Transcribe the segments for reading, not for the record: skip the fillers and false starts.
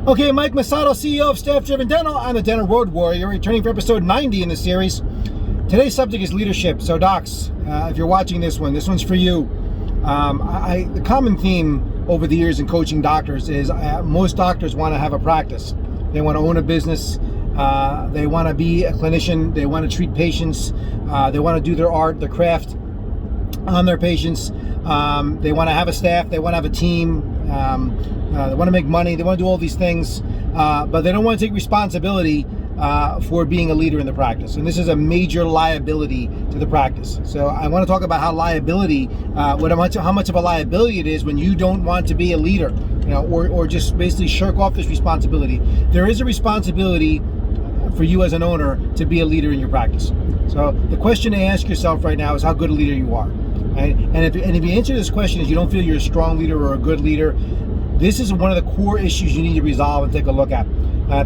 Okay, Mike Masato, CEO of Staff Driven Dental. I'm the Dental Road Warrior, returning for episode 90 in the series. Today's subject is leadership. So, docs, if you're watching this one's for you. The common theme over the years in coaching doctors is most doctors want to have a practice. They want to own a business. They want to be a clinician. They want to treat patients. They want to do their art, their craft on their patients. They want to have a staff. They want to have a team. They want to make money. They want to do all these things, but they don't want to take responsibility for being a leader in the practice. And this is a major liability to the practice. So I want to talk about how liability, how much of a liability it is when you don't want to be a leader, or just basically shirk off this responsibility. There is a responsibility for you as an owner to be a leader in your practice. So the question to ask yourself right now is how good a leader you are. Right? And if you answer this question as you don't feel you're a strong leader or a good leader, this is one of the core issues you need to resolve and take a look at.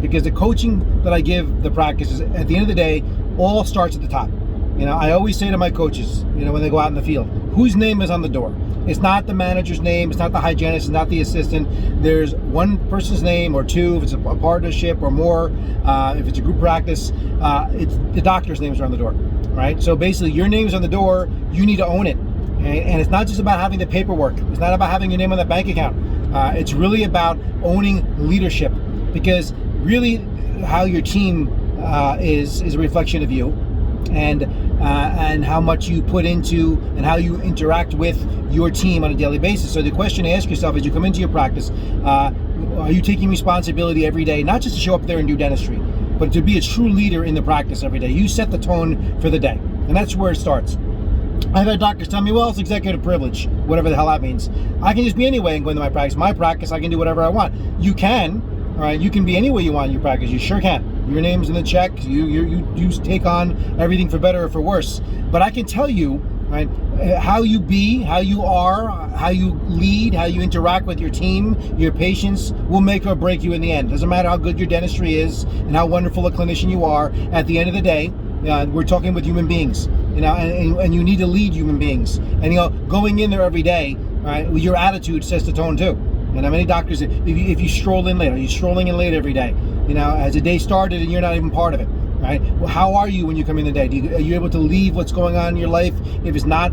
Because the coaching that I give the practices, at the end of the day, all starts at the top. I always say to my coaches, when they go out in the field, whose name is on the door? It's not the manager's name, it's not the hygienist, it's not the assistant. There's one person's name or two, if it's a partnership or more, if it's a group practice, it's the doctor's names are on the door, right? So basically your name's on the door, you need to own it. And it's not just about having the paperwork. It's not about having your name on the bank account. It's really about owning leadership, because really how your team is a reflection of you, and how much you put into and how you interact with your team on a daily basis. So the question to ask yourself as you come into your practice, are you taking responsibility every day, not just to show up there and do dentistry, but to be a true leader in the practice every day? You set the tone for the day, and that's where it starts. I've had doctors tell me, well, it's executive privilege, whatever the hell that means. I can just be anyway and go into my practice. My practice, I can do whatever I want. You can, all right? You can be any way you want in your practice. You sure can. Your name's in the check. You take on everything for better or for worse. But I can tell you, right, how you be, how you are, how you lead, how you interact with your team, your patients, will make or break you in the end. Doesn't matter how good your dentistry is and how wonderful a clinician you are. At the end of the day, we're talking with human beings, and you need to lead human beings. And going in there every day, right, your attitude sets the tone too. Many doctors, if you stroll in late, are you strolling in late every day? As the day started and you're not even part of it, right? Well, how are you when you come in the day? Are you able to leave what's going on in your life, if it's not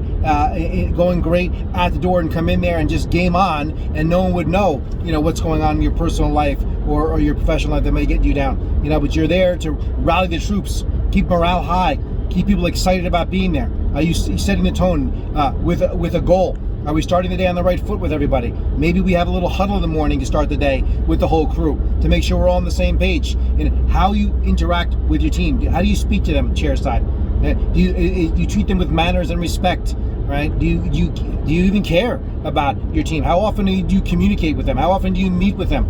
going great, at the door and come in there and just game on, and no one would know, what's going on in your personal life or your professional life that may get you down. But you're there to rally the troops, keep morale high, keep people excited about being there. Are you setting the tone with a goal? Are we starting the day on the right foot with everybody? Maybe we have a little huddle in the morning to start the day with the whole crew to make sure we're all on the same page. And how you interact with your team. How do you speak to them chairside? Do you treat them with manners and respect? Right? Do you even care about your team? How often do you communicate with them? How often do you meet with them?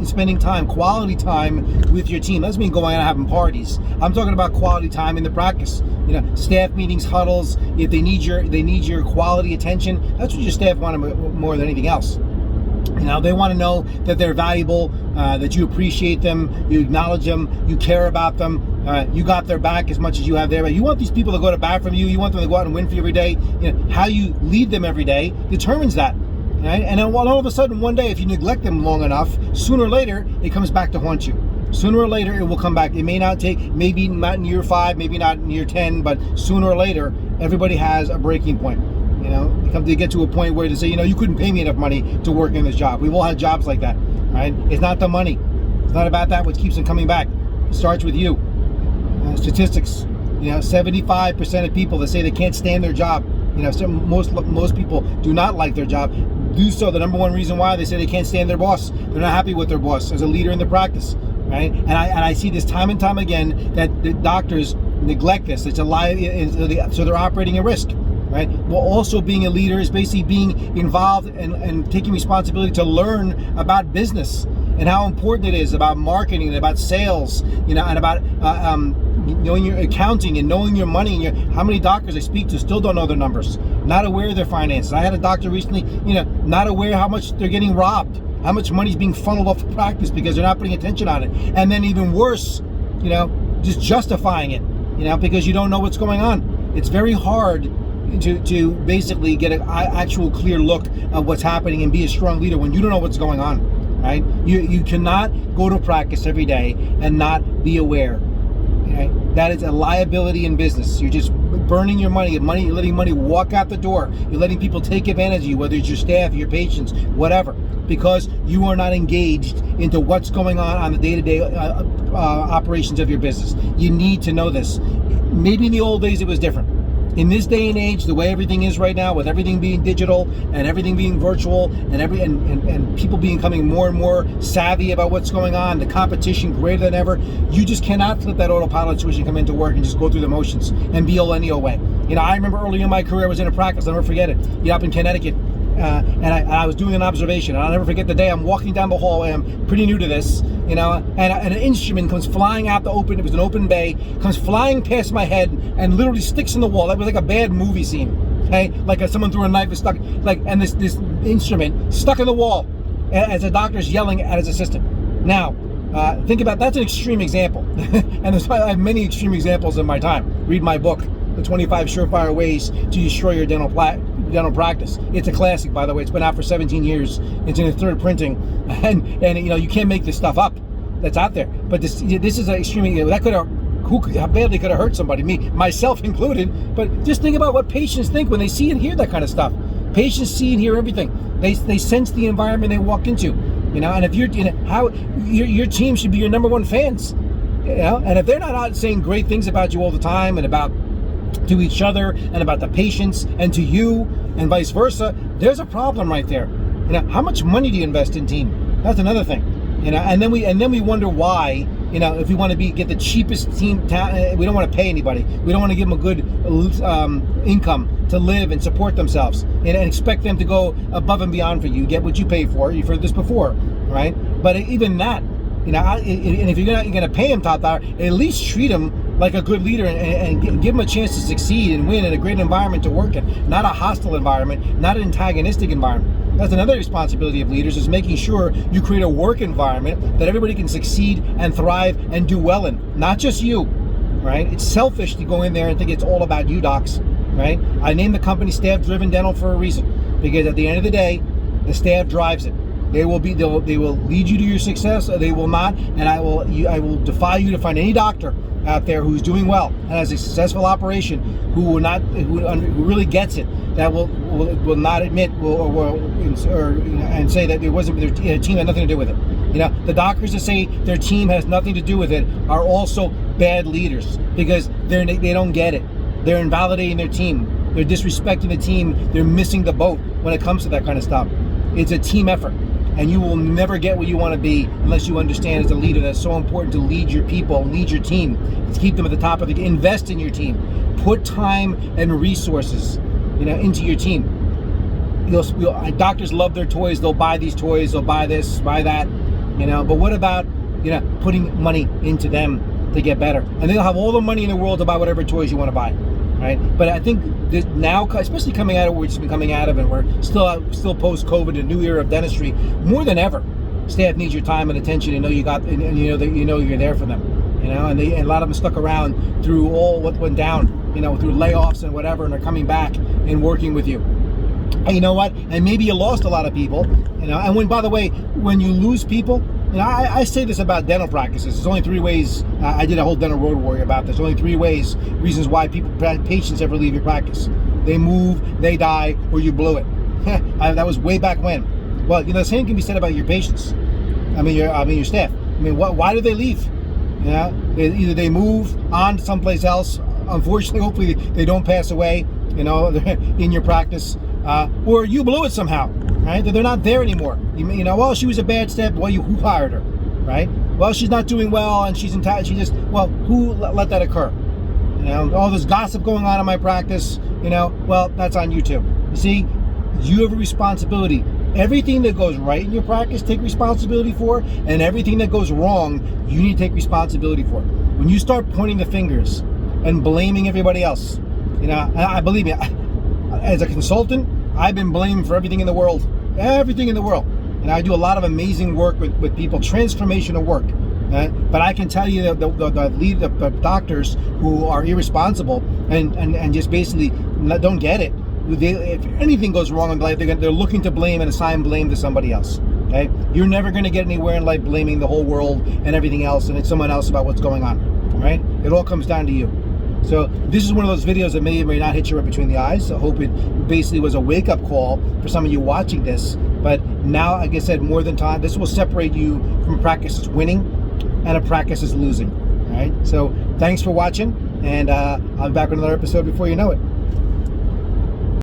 Spending time, quality time with your team. That doesn't mean going out and having parties. I'm talking about quality time in the practice. Staff meetings, huddles. If they need your quality attention, that's what your staff want more than anything else. They want to know that they're valuable, that you appreciate them, you acknowledge them, you care about them, you got their back as much as you have their back. You want these people to go to bat from you. You want them to go out and win for you every day. How you lead them every day determines that. Right? And then all of a sudden, one day, if you neglect them long enough, sooner or later, it comes back to haunt you. Sooner or later, it will come back. It may not take, maybe not in year 5, maybe not in year 10, but sooner or later, everybody has a breaking point. You get to a point where they say, you couldn't pay me enough money to work in this job. We've all had jobs like that, right? It's not the money. It's not about that what keeps them coming back. It starts with you. Statistics, 75% of people that say they can't stand their job, most people do not like their job. Do so, the number one reason why they say they can't stand their boss. They're not happy with their boss as a leader in the practice, right? And I see this time and time again that the doctors neglect this. It's a lie, so they're operating at risk. Right? Well, also being a leader is basically being involved and taking responsibility to learn about business and how important it is about marketing and about sales, and about knowing your accounting and knowing your money. And how many doctors I speak to still don't know their numbers, not aware of their finances. I had a doctor recently, not aware how much they're getting robbed, how much money's being funneled off the practice because they're not putting attention on it. And then even worse, just justifying it, because you don't know what's going on. It's very hard to basically get an actual clear look of what's happening and be a strong leader when you don't know what's going on. right? You cannot go to practice every day and not be aware. Okay? That is a liability in business. You're just burning your money. You're letting money walk out the door. You're letting people take advantage of you, whether it's your staff, your patients, whatever, because you are not engaged into what's going on the day-to-day operations of your business. You need to know this. Maybe in the old days it was different. In this day and age, the way everything is right now, with everything being digital and everything being virtual, and people becoming more and more savvy about what's going on, the competition greater than ever, you just cannot flip that autopilot switch and come into work and just go through the motions and be any old way. I remember early in my career, I was in a practice, I'll never forget it, up in Connecticut. And I was doing an observation, and I'll never forget the day I'm walking down the hallway. I'm pretty new to this, and an instrument comes flying out the open. It was an open bay, comes flying past my head and literally sticks in the wall. That was like a bad movie scene, okay? Like someone threw a knife and stuck, and this instrument stuck in the wall as a doctor's yelling at his assistant. Now, think about that's an extreme example, and I have many extreme examples in my time. Read my book, The 25 Surefire Ways to Destroy Your Dental Practice. It's a classic, by the way. It's been out for 17 years. It's in its third printing, and you can't make this stuff up that's out there. But this is an extreme. That could have, how badly could have hurt somebody, myself included. But just think about what patients think when they see and hear that kind of stuff. Patients see and hear everything. They sense the environment they walk into. And if your team should be your number one fans. And if they're not out saying great things about you all the time and about to each other and about the patients and to you and vice versa, there's a problem right there. How much money do you invest in team? That's another thing. And then we wonder why. If we want to get the cheapest team, we don't want to pay anybody. We don't want to give them a good income to live and support themselves, and expect them to go above and beyond for you. You get what you pay for. You've heard this before, right? But even that, and if you're going to pay them top dollar, at least treat them like a good leader and give them a chance to succeed and win in a great environment to work in, not a hostile environment, not an antagonistic environment. That's another responsibility of leaders, is making sure you create a work environment that everybody can succeed and thrive and do well in, not just you, right? It's selfish to go in there and think it's all about you, docs, right? I named the company Staff Driven Dental for a reason, because at the end of the day, the staff drives it. They will lead you to your success, or they will not, and I will defy you to find any doctor out there who's doing well and has a successful operation who really gets it, that will not admit and say that it wasn't their team had nothing to do with it. The doctors that say their team has nothing to do with it are also bad leaders, because they don't get it. They're invalidating their team. They're disrespecting the team. They're missing the boat when it comes to that kind of stuff. It's a team effort. And you will never get what you want to be unless you understand as a leader that's so important to lead your people, lead your team, to keep them at the top of the. Invest in your team. Put time and resources, into your team. Doctors love their toys. They'll buy these toys. They'll buy this, buy that. But what about putting money into them to get better? And they'll have all the money in the world to buy whatever toys you want to buy. Right? But I think this now, especially coming out of where we've been coming out of, and we're still post-COVID, a new era of dentistry, more than ever, staff needs your time and attention, and know you got, and you know you're there for them, and a lot of them stuck around through all what went down, through layoffs and whatever, and are coming back and working with you. And you know what? And maybe you lost a lot of people, and by the way, when you lose people, I say this about dental practices. There's only 3 ways. I did a whole Dental Road Warrior about this. Only 3 reasons why patients ever leave your practice. They move, they die, or you blew it. That was way back when. Well, the same can be said about your patients. Your staff. Why do they leave? Either they move on to someplace else. Unfortunately, hopefully they don't pass away, in your practice, or you blew it somehow. Right? That they're not there anymore. Well, she was a bad step. Well, who hired her? Right? Well, she's not doing well, and she's entitled. Who let that occur? All this gossip going on in my practice. Well, that's on you too. You see, you have a responsibility. Everything that goes right in your practice, take responsibility for, and everything that goes wrong, you need to take responsibility for. When you start pointing the fingers and blaming everybody else, I believe me, as a consultant, I've been blamed for everything in the world. And I do a lot of amazing work with people, transformational work. But I can tell you that the doctors who are irresponsible and just basically don't get it, if anything goes wrong in life, they're looking to blame and assign blame to somebody else. Okay, you're never going to get anywhere in life blaming the whole world and everything else, and it's someone else about what's going on. All right, it all comes down to you. So this is one of those videos that may or may not hit you right between the eyes. I hope it basically was a wake-up call for some of you watching this. But now, like I said, more than time, this will separate you from a practice that's winning and a practice that's losing. All right. So thanks for watching, and I'll be back with another episode before you know it.